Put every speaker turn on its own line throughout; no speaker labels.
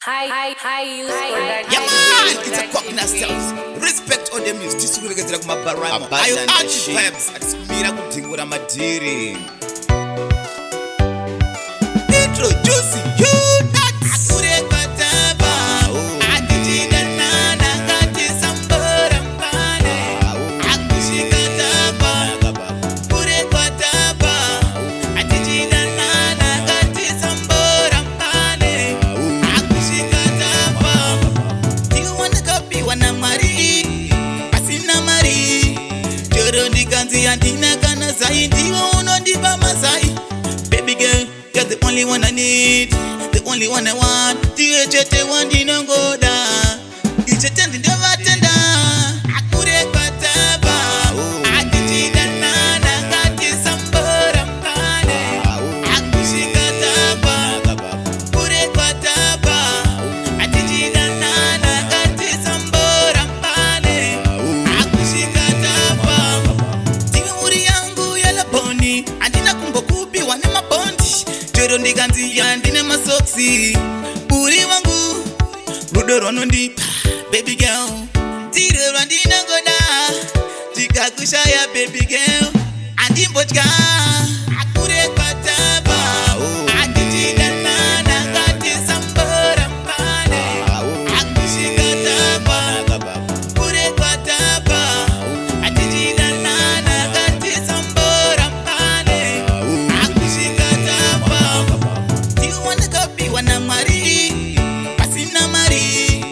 Yeah, man, it's a fucking ourselves. Respect all them news. This will get like my barama. I anti-vibes. It's miracle what I'm a dealing. Introducing you. Baby girl, you're the only one I need, the only one I want. The one you don't go down. You just tend to never tender. I could have got up. I did it and I got you some butter. I could see got up. Could have got up. I did it and I got you some butter. I could see got up. Tinguri yangu yala pony. Andina kumbokupi wane mabondi. Jero ndiganzi yandine masoksi. Uri wangu Rudoro no deep. Baby girl Tiro randina goda. Tika kushaya baby girl. Andi mbochka Akure pataba. Akijida nana kati sambora mpane. Akushika taba. Kure pataba. Akijida nana kati sambora mpane. Akushika taba. You wanna copy wanna marry. Pasina marry.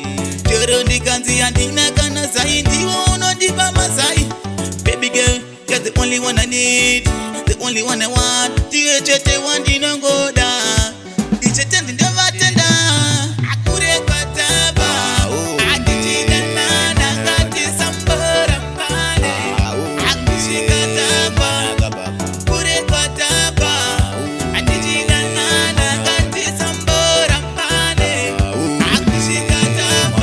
Joro ndiganzi andina kana zai. Ndiwo unondipa masai. Baby girl, you're the only one I need, the only one I want. The one didn't go down. It's a tender, never tender. I could have got up. I did it and I got you some butter. I could see got up. Could have got up. I did it and I got you some butter. I could see got up.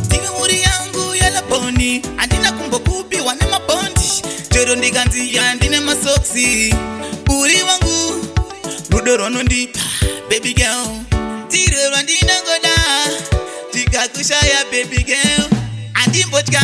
Tinguri yangu yala pony. Andina kumbokupi wane mabondi. Jero ndiganzi yandine masoksi. Uri wangu Rudoro no deep. Baby girl Tiro randina goda. Tika kushaya baby girl. Andi mbochka